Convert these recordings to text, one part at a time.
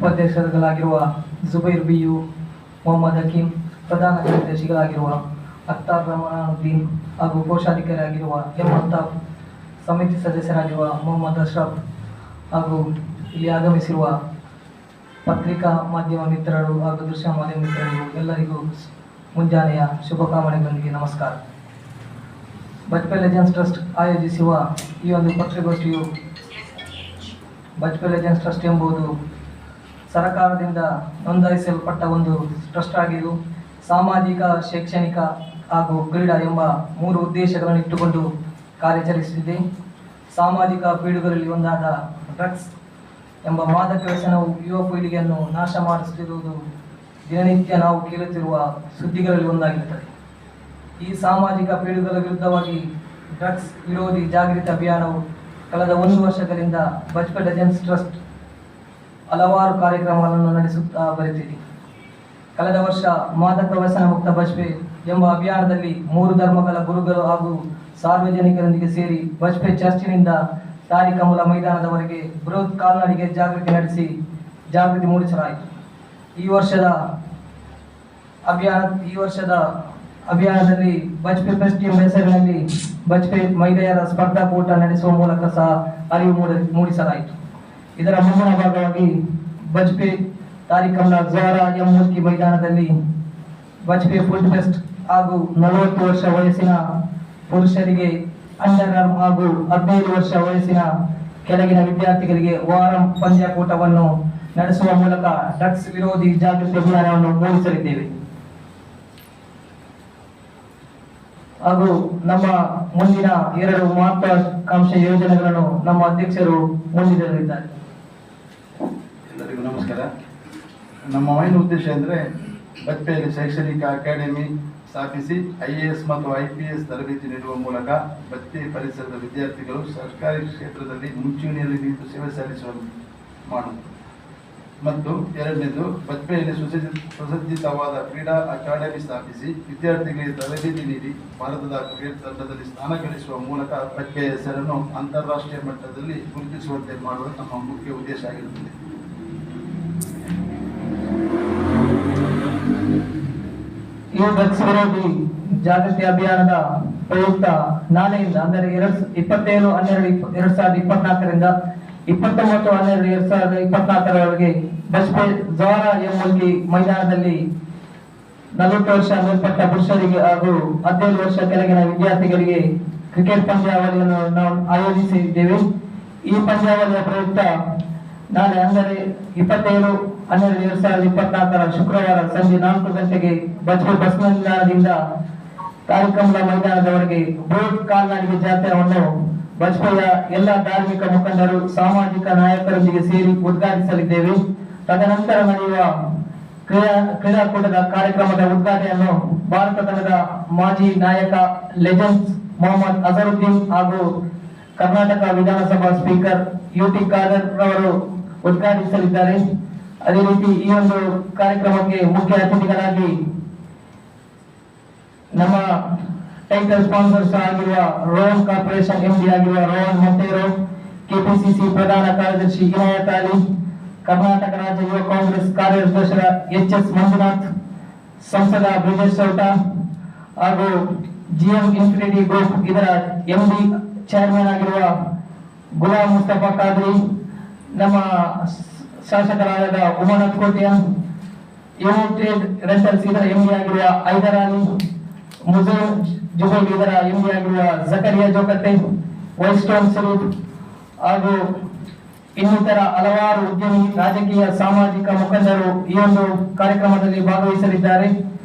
ಉಪಾಧ್ಯಕ್ಷರುಗಳಾಗಿರುವ ಜುಬೈರ್ ಬಿಯು, ಮೊಹಮ್ಮದ್ ಹಕೀಂ, ಪ್ರಧಾನ ಕಾರ್ಯದರ್ಶಿಗಳಾಗಿರುವ ಅಖ್ತಾರ್ ರಮಣುದ್ದೀನ್ ಹಾಗೂ ಕೋಶಾಧಿಕಾರಿಯಾಗಿರುವ ಎಂ ಅಲ್ತಾಫ್, ಸಮಿತಿ ಸದಸ್ಯರಾಗಿರುವ ಮೊಹಮ್ಮದ್ ಅಶ್ರಫ್ ಹಾಗೂ ಇಲ್ಲಿ ಆಗಮಿಸಿರುವ ಪತ್ರಿಕಾ ಮಾಧ್ಯಮ ಮಿತ್ರರು ಹಾಗೂ ದೃಶ್ಯ ಮಾಧ್ಯಮ ಮಿತ್ರರು ಎಲ್ಲರಿಗೂ ಮುಂಜಾನೆಯ ಶುಭಕಾಮನೆಗಳೊಂದಿಗೆ ನಮಸ್ಕಾರ. ಬಜ್ಪೇಯಿ ಲೆಜೆಂಡ್ಸ್ ಟ್ರಸ್ಟ್ ಆಯೋಜಿಸುವ ಈ ಒಂದು ಪತ್ರಿಕಾಗೋಷ್ಠಿಯು ಬಜ್ಪೇಯಿ ಲೆಜೆಂಡ್ಸ್ ಟ್ರಸ್ಟ್ ಎಂಬುದು ಸರಕಾರದಿಂದ ನೋಂದಾಯಿಸಲ್ಪಟ್ಟ ಒಂದು ಟ್ರಸ್ಟ್ ಆಗಿದ್ದು ಸಾಮಾಜಿಕ, ಶೈಕ್ಷಣಿಕ ಹಾಗೂ ಕ್ರೀಡಾ ಎಂಬ 3 ಉದ್ದೇಶಗಳನ್ನು ಇಟ್ಟುಕೊಂಡು ಕಾರ್ಯಾಚರಿಸುತ್ತಿದೆ. ಸಾಮಾಜಿಕ ಪೀಡುಗಳಲ್ಲಿ ಒಂದಾದ ಡ್ರಗ್ಸ್ ಎಂಬ ಮಾದಕ ವ್ಯಸನವು ಯುವ ಪೀಳಿಗೆಯನ್ನು ನಾಶ ಮಾಡಿಸುತ್ತಿರುವುದು ದಿನನಿತ್ಯ ನಾವು ಕೇಳುತ್ತಿರುವ ಸುದ್ದಿಗಳಲ್ಲಿ ಒಂದಾಗಿರುತ್ತದೆ. ಈ ಸಾಮಾಜಿಕ ಪೀಡುಗಳ ವಿರುದ್ಧವಾಗಿ ಡ್ರಗ್ಸ್ ವಿರೋಧಿ ಜಾಗೃತಿ ಅಭಿಯಾನವು ಕಳೆದ 1 ವರ್ಷಗಳಿಂದ ಬಜ್ಪೇಯಿ ಲೆಜೆಂಡ್ಸ್ ಟ್ರಸ್ಟ್ ಹಲವಾರು ಕಾರ್ಯಕ್ರಮಗಳನ್ನು ನಡೆಸುತ್ತಾ ಬರುತ್ತಿದೆ. ಕಳೆದ ವರ್ಷ ಮಾದಕ ವ್ಯಸನ ಮುಕ್ತ ಬಜ್ಪೇಯಿ ಎಂಬ ಅಭಿಯಾನದಲ್ಲಿ 3 ಧರ್ಮಗಳ ಗುರುಗಳು ಹಾಗೂ ಸಾರ್ವಜನಿಕರೊಂದಿಗೆ ಸೇರಿ ಬಜ್ಪೇಯಿ ಚರ್ಚಿನಿಂದ ತಾರಿಕಮುಲ ಮೈದಾನದವರೆಗೆ ಬೃಹತ್ ಕಾಲ್ನಡಿಗೆ ಜಾಗೃತಿ ಮೂಡಿಸಲಾಯಿತು. ಈ ವರ್ಷದ ಅಭಿಯಾನದಲ್ಲಿ ಬಜ್ಪೇಯಿ ಫೆಸ್ಟ್ ಎಂಬ ಹೆಸರಿನಲ್ಲಿ ಬಜ್ಪೇಯಿ ಮಹಿಳೆಯರ ಸ್ಪರ್ಧಾಕೂಟ ನಡೆಸುವ ಮೂಲಕ ಸಹ ಅರಿವು ಮೂಡಿಸಲಾಯಿತು. ಇದರ ಮುಂದಿನ ಭಾಗವಾಗಿ ಬಜ್ಪೇಯಿ ತಾರಿಕಮುಲ ಜ್ವಾರಾ ಎಂಮೂರ್ತಿ ಮೈದಾನದಲ್ಲಿ ಬಜ್ಪೇಯಿ ಫುಡ್ ಫೆಸ್ಟ್ ಹಾಗೂ 40 ವರ್ಷ ವಯಸ್ಸಿನ ಪುರುಷರಿಗೆ ಅಂಡರ್ ಆರ್ಮ್ ಹಾಗೂ 15 ವರ್ಷ ವಯಸ್ಸಿನ ಕೆಳಗಿನ ವಿದ್ಯಾರ್ಥಿಗಳಿಗೆ ವಾರಂ ಪಂದ್ಯಾಕೂಟವನ್ನು ನಡೆಸುವ ಮೂಲಕ ಡ್ರಗ್ಸ್ ವಿರೋಧಿ ಜಾಗೃತಿ ಅಭಿಯಾನವನ್ನು ಮೂಡಿಸಲಿದ್ದೇವೆ. ಹಾಗೂ ನಮ್ಮ ಮುಂದಿನ 2 ಮಹತ್ವಾಕಾಂಕ್ಷೆ ಯೋಜನೆಗಳನ್ನು ನಮ್ಮ ಅಧ್ಯಕ್ಷರು ಮುಂದಿಡಲಿದ್ದಾರೆ. ಎಲ್ಲರಿಗೂ ನಮಸ್ಕಾರ. ನಮ್ಮ ಮೇನ್ ಉದ್ದೇಶ ಅಂದರೆ ಬಜ್ಪೇಯಿಯಲ್ಲಿ ಶೈಕ್ಷಣಿಕ ಅಕಾಡೆಮಿ ಸ್ಥಾಪಿಸಿ IAS ಮತ್ತು IPS ತರಬೇತಿ ನೀಡುವ ಮೂಲಕ ಬಜ್ಪೇಯಿ ಪರಿಸರದ ವಿದ್ಯಾರ್ಥಿಗಳು ಸರ್ಕಾರಿ ಕ್ಷೇತ್ರದಲ್ಲಿ ಮುಂಚೂಣಿಯಲ್ಲಿ ನಿಂತು ಸೇವೆ ಸಲ್ಲಿಸುವ ಮಾಡುವುದು ಮತ್ತು 2ನೇದು ಬಜ್ಪೇಯಿಯಲ್ಲಿ ಸುಸಜ್ಜಿತವಾದ ಕ್ರೀಡಾ ಅಕಾಡೆಮಿ ಸ್ಥಾಪಿಸಿ ವಿದ್ಯಾರ್ಥಿಗಳಿಗೆ ತರಬೇತಿ ನೀಡಿ ಭಾರತದ ಕ್ರಿಕೆಟ್ ತಂಡದಲ್ಲಿ ಸ್ಥಾನ ಗಳಿಸುವ ಮೂಲಕ ಬಜ್ಪೇಯಿ ಹೆಸರನ್ನು ಅಂತಾರಾಷ್ಟ್ರೀಯ ಮಟ್ಟದಲ್ಲಿ ಗುರುತಿಸುವಂತೆ ಮಾಡುವುದು ನಮ್ಮ ಮುಖ್ಯ ಉದ್ದೇಶ ಆಗಿರುತ್ತದೆ. ಈ ಡ್ರಗ್ಸ್ ವಿರೋಧಿ ಜಾಗೃತಿ ಅಭಿಯಾನದ ಪ್ರಯುಕ್ತ ನಾಳೆಯಿಂದ ಅಂದರೆ 27/12/2024ರಿಂದ 29/12/2024ರವರೆಗೆ ಬಜ್ಪೇಯಿ ಜ್ವಾರಾ ಎಂಮೂರ್ತಿ ಮೈದಾನದಲ್ಲಿ 40 ವರ್ಷ ಮೇಲ್ಪಟ್ಟ ಪುರುಷರಿಗೆ ಹಾಗೂ 15 ವರ್ಷ ಕೆಳಗಿನ ವಿದ್ಯಾರ್ಥಿಗಳಿಗೆ ಕ್ರಿಕೆಟ್ ಪಂದ್ಯಾವಳಿಯನ್ನು ನಾವು ಆಯೋಜಿಸಿದ್ದೇವೆ. ಈ ಪಂದ್ಯಾವಳಿಯ ಪ್ರಯುಕ್ತ ನಾಳೆ ಅಂದರೆ 27/12/2024 ಶುಕ್ರವಾರ ಸಂಜೆ 4 ಗಂಟೆಗೆ ಬಜ್ಪೇಯಿ ಬಸ್ ನಿಲ್ದಾಣದಿಂದ ತಾರಿಕಮುಲ ಮೈದಾನದವರೆಗೆ ಬೃಹತ್ ಕಾಲ್ನಡಿಗೆ ಜಾಥಾವನ್ನು ಬಜ್ಪೇಯಿಯ ಎಲ್ಲ ಧಾರ್ಮಿಕ ಮುಖಂಡರು, ಸಾಮಾಜಿಕ ನಾಯಕರೊಂದಿಗೆ ಸೇರಿ ಉದ್ಘಾಟಿಸಲಿದ್ದೇವೆ. ತದನಂತರ ನಡೆಯುವ ಕ್ರೀಡಾಕೂಟದ ಕಾರ್ಯಕ್ರಮದ ಉದ್ಘಾಟನೆಯನ್ನು ಭಾರತ ತಂಡದ ಮಾಜಿ ನಾಯಕ ಲೆಜೆಂಡ್ಸ್ ಮೊಹಮ್ಮದ್ ಅಜರುದ್ದೀನ್ ಹಾಗೂ ಕರ್ನಾಟಕ ವಿಧಾನಸಭಾ ಸ್ಪೀಕರ್ UT ಖಾದರ್ ರವರು ಉದ್ಘಾಟಿಸಲಿದ್ದಾರೆ. ಅದೇ ರೀತಿ ಈ ಒಂದು ಕಾರ್ಯಕ್ರಮಕ್ಕೆ ಮುಖ್ಯ ಅತಿಥಿಗಳಾಗಿ ನಮ್ಮ ಟೈಟಲ್ ಸ್ಪಾನ್ಸರ್ಸ್ ಆಗಿರುವ ರೋಹನ್ ಕಾರ್ಪೊರೇಷನ್ MD ಆಗಿರುವ ರೋಹನ್ ಮೊಂಟೇರೋ, KPCC ಪ್ರಧಾನ ಕಾರ್ಯದರ್ಶಿ ಇನಾಯತ್ ಅಲಿ, ಕರ್ನಾಟಕ ರಾಜ್ಯ ಯುವ ಕಾಂಗ್ರೆಸ್ ಕಾರ್ಯಾಧ್ಯಕ್ಷರ HS ಮಂಜುನಾಥ್, ಸಂಸದ ಬ್ರಿಜೇಶ್ ಚೌಟ ಹಾಗೂ GM ಇನ್ಫಿನಿಟಿ ಗ್ರೂಪ್ ಇದರ MD ಚೇರ್ಮನ್ ಆಗಿರುವ ಗುಲಾಂ ಮುಸ್ತಫಾ ಖಾದ್ರಿ, ನಮ್ಮ ಶಾಸಕರಾದ ಉಮನಾಥ್ ಕೋಟ್ಯಾ, ಯುನೈಟೆಡ್ ರೆಂಟಲ್ಸ್ ಇದರ MD ಆಗಿರುವ ಐದರ್ ಅಲಿ, ಮುಜೀಬ್ ಜುಬೈರ್ ಇದರ MD ಆಗಿರುವ ಜಕರಿಯಾ ಜೋಕಟ್ಟೆ, ವೈಸ್ಟೋನ್ ಸ್ವರೂಪ್ ಹಾಗೂ ಇನ್ನಿತರ ಹಲವಾರು ಉದ್ಯಮಿ, ರಾಜಕೀಯ, ಸಾಮಾಜಿಕ ಮುಖಂಡರು ಈ ಒಂದು ಕಾರ್ಯಕ್ರಮದಲ್ಲಿ ಭಾಗವಹಿಸಲಿದ್ದಾರೆ.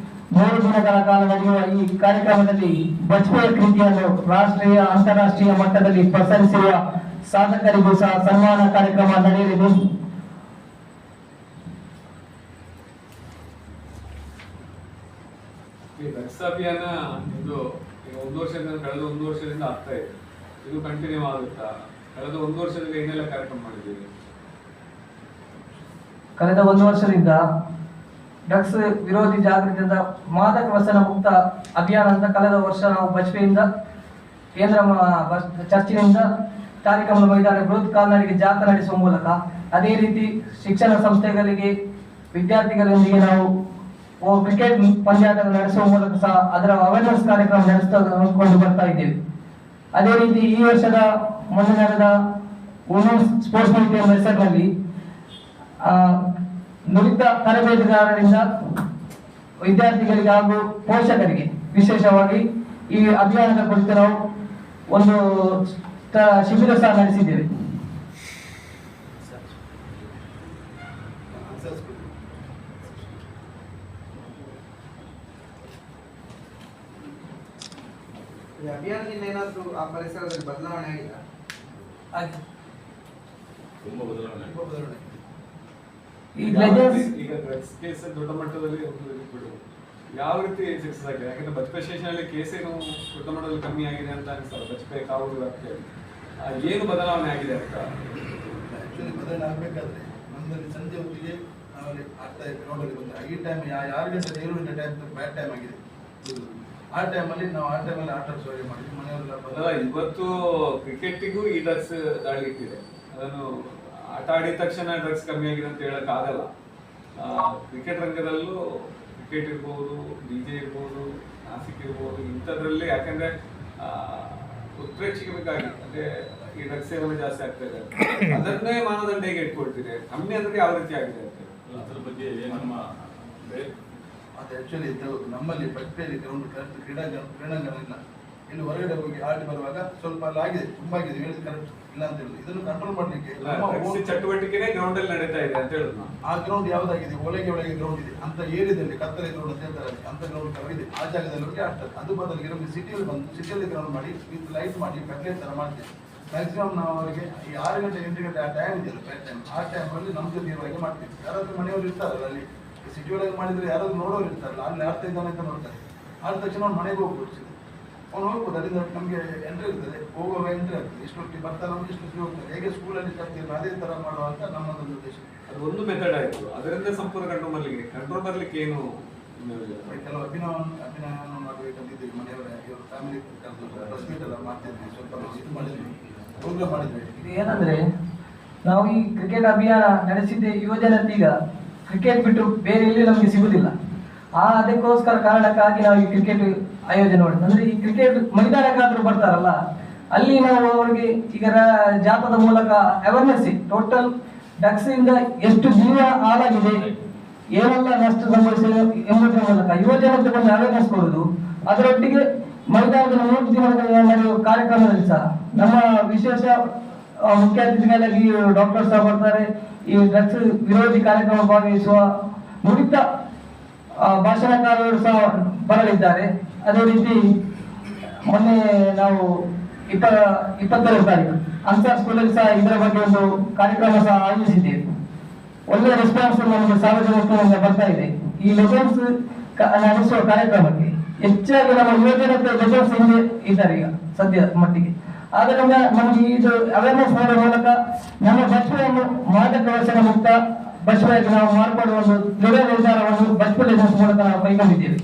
3 ದಿನಗಳ ಕಾಲ ನಡೆಯುವ ಈ ಕಾರ್ಯಕ್ರಮದಲ್ಲಿ ಬಜ್ಪೇಯಿ ಕೃತಿಯನ್ನು ರಾಷ್ಟ್ರೀಯ, ಅಂತಾರಾಷ್ಟ್ರೀಯ ಮಟ್ಟದಲ್ಲಿ ಪಸರಿಸಿರುವ ಸಾಧಕರಿಗೂ ಸಹ ಸನ್ಮಾನ ಕಾರ್ಯಕ್ರಮ ನಡೆಯಲಿದೆ. ಈ ಡ್ರಗ್ಸ್ ಅಭಿಯಾನ ಇದು ಕಳೆದ 1 ವರ್ಷದಿಂದ ಆಗ್ತಾ ಇದೆ. ಇದು ಕಂಟಿನ್ಯೂ ಆಗುತ್ತಾ? ಕಳೆದ 1 ವರ್ಷದಲ್ಲಿ ಏನೆಲ್ಲ ಕಾರ್ಯಕ್ರಮ ಮಾಡಿದ್ದೀವಿ? ಕಳೆದ 1 ವರ್ಷದಿಂದ ಡ್ರಗ್ಸ್ ವಿರೋಧಿ ಜಾಗೃತಿಯಿಂದ ಮಾದಕ ವ್ಯಸನ ಮುಕ್ತ ಅಭಿಯಾನ ಅಂತ ಕಳೆದ ವರ್ಷ ನಾವು ಬಜ್ಪೇಯಿಯಿಂದ ಕೇಂದ್ರ ಚರ್ಚಿನಿಂದ ಕಾರ್ಯಕ್ರಮದ ಮೈದಾನ ಬೃಹತ್ ಕಾಲ್ನಡಿಗೆ ಜಾಥಾ ನಡೆಸುವ ಮೂಲಕ, ಅದೇ ರೀತಿ ಶಿಕ್ಷಣ ಸಂಸ್ಥೆಗಳಿಗೆ ವಿದ್ಯಾರ್ಥಿಗಳೊಂದಿಗೆ ನಾವು ಕ್ರಿಕೆಟ್ ಪಂದ್ಯಾಟ ನಡೆಸುವ ಮೂಲಕ ಸಹ ಅದರ ಅವೇರ್ನೆಸ್ ಕಾರ್ಯಕ್ರಮ ನಡೆಸಿಕೊಂಡು ಬರ್ತಾ ಇದ್ದೇವೆ. ಅದೇ ರೀತಿ ಈ ವರ್ಷದ ಮೊನ್ನೆ ನಡೆದ ವುಮೆನ್ಸ್ ಸ್ಪೋರ್ಟ್ಸ್ ಮೀಟ್ ಎಂಬ ಹೆಸರಿನಲ್ಲಿ ನುರಿತ ತರಬೇತುದಾರರಿಂದ ವಿದ್ಯಾರ್ಥಿಗಳಿಗೆ ಹಾಗೂ ಪೋಷಕರಿಗೆ ವಿಶೇಷವಾಗಿ ಈ ಅಭಿಯಾನದ ಕುರಿತು ನಾವು ಒಂದು ಶಿಬಿರ ಸಹ ನಡೆಸಿದ್ದೇವೆ. ಈ ಅಭಿಯಾನದಿಂದ ಏನಾದರೂ ಆ ಪರಿಸರದಲ್ಲಿ ಬದಲಾವಣೆ ಆಗಿಲ್ಲ? ತುಂಬಾ ಬದಲಾವಣೆ. ಈಗ ಡ್ರಗ್ಸ್ ಕೇಸ್ ದೊಡ್ಡ ಮಟ್ಟದಲ್ಲಿ ಬಿಡು ಯಾವ ರೀತಿ ಸಕ್ಸಸ್ ಆಗಿದೆ? ಯಾಕಂದ್ರೆ ಬಜ್ಪೆ ಸ್ಟೇಷನ್ ಅಲ್ಲಿ ಕೇಸ್ ಏನು ದೊಡ್ಡ ಮಟ್ಟದಲ್ಲಿ ಕಮ್ಮಿ ಆಗಿದೆ ಅಂತ ಅನಿಸ್ತದೆ. ಬಜ್ಪೆ ಕಾವೂರು ವ್ಯಾಪ್ತಿಯಲ್ಲಿ ಏನು ಬದಲಾವಣೆ ಆಗಿದೆ ಅಂತ ಆಕ್ಚುಲಿ ಬದಲಾವಣೆ ಆಗಬೇಕಾದ್ರೆ ನಮ್ಮಲ್ಲಿ ಸಂಜೆ ಹೊತ್ತಿಗೆ ನಾವಲ್ಲಿ ಆಗ್ತಾ ಇದೆ ಗ್ರೌಂಡಲ್ಲಿ ಬಂದರೆ ಈ ಟೈಮ್ ಯಾರಿಗೆ ಸಹ 7 ಗಂಟೆ ಟೈಮ್ ಬ್ಯಾಡ್ ಟೈಮ್ ಆಗಿದೆ. ಆ ಟೈಮಲ್ಲಿ ನಾವು ಆಟ ಆಡಿಸುವ ಮಾಡಿದ್ವಿ ಮನೆಯವರೆಲ್ಲ. ಇವತ್ತು ಕ್ರಿಕೆಟಿಗೂ ಈ ಡ್ರಗ್ಸ್ ದಾಳಿ ಇಟ್ಟಿದೆ. ಅದನ್ನು ಆಟ ಆಡಿದ ತಕ್ಷಣ ಡ್ರಗ್ಸ್ ಕಮ್ಮಿ ಆಗಿದೆ ಅಂತ ಹೇಳಕ್ ಆಗಲ್ಲ. ಕ್ರಿಕೆಟ್ ರಂಗದಲ್ಲೂ ಕ್ರಿಕೆಟ್ ಇರ್ಬೋದು, ಡಿಜೆ ಇರ್ಬೋದು, ನಾಸಿಕ್ ಇರ್ಬೋದು, ಇಂಥದ್ರಲ್ಲಿ ಯಾಕಂದ್ರೆ ಉತ್ಪ್ರೇಕ್ಷಿಕವಾಗಿ ಅಂದ್ರೆ ಈ ಡ್ರಗ್ಸ್ ಸೇವನೆ ಜಾಸ್ತಿ ಆಗ್ತಾ ಇದೆ. ಅದನ್ನೇ ಮಾನದಂಡ ಹೇಗೆ ಇಟ್ಕೊಳ್ತಿದೆ? ಕಮ್ಮಿ ಅಂದ್ರೆ ಯಾವ ರೀತಿ ಆಗಿದೆ ಅಂತ ಅದ್ರ ಬಗ್ಗೆ ನಮ್ಮ ಅದು ಆ್ಯಕ್ಚುಲಿ ನಮ್ಮಲ್ಲಿ ಬಜ್ಪೆಯಲ್ಲಿ ಗ್ರೌಂಡ್ ಕರೆಕ್ಟ್ ಕ್ರೀಡಾಂಗಣ ಇಲ್ಲ. ಇಲ್ಲಿ ಹೊರಗಡೆ ಹೋಗಿ ಆಡಿ ಬರುವಾಗ ಸ್ವಲ್ಪ ಅಲ್ಲಿ ಆಗಿದೆ, ತುಂಬಾ ಆಗಿದೆ, ಹೇಳಿದ ಕರೆಕ್ಟ್ ಇಲ್ಲ ಅಂತ ಹೇಳುದು. ಇದನ್ನು ಕಂಟ್ರೋಲ್ ಮಾಡ್ಲಿಕ್ಕೆ ಚಟುವಟಿಕೆನೇ ಗ್ರೌಂಡ್ ಅಲ್ಲಿ ನಡೀತಾ ಇದೆ ಅಂತ ಹೇಳುದು. ಆ ಗ್ರೌಂಡ್ ಯಾವ್ದಾಗಿದೆ, ಒಳಗೆ ಗ್ರೌಂಡ್ ಇದೆ ಅಂತ ಏರಿಯಾದಲ್ಲಿ ಕತ್ತಲೆ ಗ್ರೌಂಡ್ ಅಂತ ಹೇಳ್ತಾರೆ, ಅಂತ ಗ್ರೌಂಡ್ ಇದೆ. ಆ ಜಾಗದಲ್ಲಿ ಹೋಗಿ ಆಡ್ತಾರೆ. ಅದು ಬದಲಿಗೆ ನಮಗೆ ಸಿಟಿಯಲ್ಲಿ ಬಂದು ಸಿಟಿಯಲ್ಲಿ ಗ್ರೌಂಡ್ ಮಾಡಿ ವಿತ್ ಲೈಟ್ ಮಾಡಿ ಪೆಟ್ಲೈಟ್ ತರ ಮಾಡ್ತೀವಿ. ಮ್ಯಾಕ್ಸಿಮಮ್ ನಾವು ಅವರಿಗೆ ಈ 6 ಗಂಟೆ 8 ಗಂಟೆ ಆ ಟೈಮ್ ಇದೆಯಲ್ಲ ಬ್ಯಾಟ್ ಟೈಮ್, ಆ ಟೈಮಲ್ಲಿ ನಮ್ಮ ಜೊತೆಯವರೆಗೆ ಮಾಡ್ತೀವಿ. ಯಾರಾದ್ರೂ ಮನೆಯವರು ಇರ್ತಾರಲ್ಲ ಅಲ್ಲಿ ಸಿಟಿ ಒಳಗೆ ಮಾಡಿದ್ರೆ ಯಾರಾದ್ರೂ ನೋಡೋರು ಇರ್ತಾರಲ್ಲ, ಅಲ್ಲಿ ಆಡ್ತಾ ಇದ್ದಾನೆ ಅಂತ ನೋಡ್ತಾರೆ. ಆದ ತಕ್ಷಣ ಅವ್ನು ಮನೆಗೆ ಹೋಗ್ಬೋದು, ಅವ್ನು ಹೋಗ್ಬೋದು. ಅಲ್ಲಿಂದ ನಮಗೆ ಎಂಟ್ರಿ ಇರ್ತದೆ, ಹೋಗುವಾಗ ಎಂಟ್ರಿ ಆಗ್ತದೆ. ಇಷ್ಟೊತ್ತಿಗೆ ಬರ್ತಾರೆ, ನಮ್ಗೆ ಇಷ್ಟೊತ್ತಿಗೆ ಹೋಗ್ತಾರೆ. ಹೇಗೆ ಸ್ಕೂಲಲ್ಲಿ ಕಲ್ತಿಲ್ಲ ಅದೇ ತರ ಮಾಡುವ ಅಂತ ನಮ್ಮದೊಂದು ಉದ್ದೇಶ. ಅದು ಒಂದು ಮೆಥಡ್ ಆಯಿತು. ಅದರಿಂದ ಸಂಪೂರ್ಣ ಕಂಟ್ರೋಲ್ ಬರ್ಲಿಕ್ಕೆ ಏನು ಕೆಲವು ಅಭಿನಯವನ್ನು ಮಾಡಬೇಕಂತಿದ್ದೀವಿ. ಮನೆಯವರ ಇವರು ಫ್ಯಾಮಿಲಿ ಪ್ರೆಸ್ ಮೀಟ್ ಎಲ್ಲ ಮಾಡ್ತಿದ್ವಿ, ಸ್ವಲ್ಪ ಇದು ಮಾಡಿದ್ವಿ, ಪ್ರೋಗ್ರಾಮ್ ಮಾಡಿದ್ವಿ. ಇದು ಏನಂದ್ರೆ ನಾವು ಈ ಕ್ರಿಕೆಟ್ ಅಭಿಯಾನ ನಡೆಸಿದ್ದೆ ಯುವಜನತೆ ಈಗ ಕ್ರಿಕೆಟ್ ಬಿಟ್ಟು ಬೇರೆ ಎಲ್ಲಿ ನಮಗೆ ಸಿಗುದಿಲ್ಲ. ಅದಕ್ಕೋಸ್ಕರ ಕಾರಣಕ್ಕಾಗಿ ನಾವು ಈ ಕ್ರಿಕೆಟ್ ಆಯೋಜನೆ ಮಾಡಿದ್ವಿ. ಅಂದ್ರೆ ಈ ಕ್ರಿಕೆಟ್ ಮೈದಾನಕ್ಕಾದ್ರೂ ಬರ್ತಾರಲ್ಲ, ಅಲ್ಲಿ ನಾವು ಅವರಿಗೆ ಈಗ ಜಾಥಾದ ಮೂಲಕ ಅವೇರ್ನೆಸ್ ಟೋಟಲ್ ಡ್ರಗ್ಸ್ ಇಂದ ಎಷ್ಟು ಜೀವ ಹಾಳಾಗಿದೆ, ಏನೆಲ್ಲ ನಷ್ಟ ಸಂಭವಿಸಿದೆ ಎಂಬುದರ ಮೂಲಕ ಯುವಜನತೆ ಒಂದು ಅವೇರ್ನೆಸ್ ಕೊಡುವುದು. ಅದರೊಟ್ಟಿಗೆ ಮೈದಾನದ 3 ದಿನಗಳ ನಡೆಯುವ ಕಾರ್ಯಕ್ರಮದಲ್ಲಿ ಸಹ ನಮ್ಮ ವಿಶೇಷ ಮುಖ್ಯ ಅತಿಥಿಗಳಾಗಿ ಡಾಕ್ಟರ್ ಸಹ ಬರ್ತಾರೆ. ಈ ಡ್ರಗ್ಸ್ ವಿರೋಧಿ ಕಾರ್ಯಕ್ರಮ ಭಾಗವಹಿಸುವ ನುರಿತ ಭಾಷಣಕಾರರು ಸಹ ಬರಲಿದ್ದಾರೆ. ಅದೇ ರೀತಿ ಮೊನ್ನೆ ನಾವು 22ನೇ ತಾರೀಕು ಅನ್ಸಾರ್ ಸ್ಕೂಲಲ್ಲಿ ಸಹ ಇದರ ಬಗ್ಗೆ ಒಂದು ಕಾರ್ಯಕ್ರಮ ಸಹ ಆಯೋಜಿಸಿದ್ದೇವೆ. ಒಳ್ಳೆಯ ರೆಸ್ಪಾನ್ಸ್ ನಮಗೆ ಸಾರ್ವಜನಿಕರಿಂದ ಬರ್ತಾ ಇದೆ. ಈ ಲೆಜೆಂಡ್ಸ್ ನಡೆಸುವ ಕಾರ್ಯಕ್ರಮಕ್ಕೆ ಹೆಚ್ಚಾಗಿ ನಮ್ಮ ಯುವಜನತೆ ಲೆಜೆಂಡ್ಸ್ ಹಿಂದೆ ಇದ್ದಾರೆ ಈಗ ಸದ್ಯ ಮಟ್ಟಿಗೆ. ಆದ್ದರಿಂದ ನಮಗೆ ಇದು ಅವೇರ್ನೆಸ್ ಮಾಡುವ ಮೂಲಕ ನಮ್ಮ ಬಜ್ಪೆಯನ್ನು ಮಾದಕ ವ್ಯಸನ ಮುಕ್ತ ಬಜ್ಪೆಯಾಗಿ ನಾವು ಮಾರ್ಪಡುವ ಒಂದು ದೃಢ ನಿರ್ಧಾರವನ್ನು ಬಜ್ಪೆ ಲೆಜೆಂಡ್ಸ್ ಮೂಲಕ ನಾವು ಕೈಗೊಂಡಿದ್ದೇವೆ.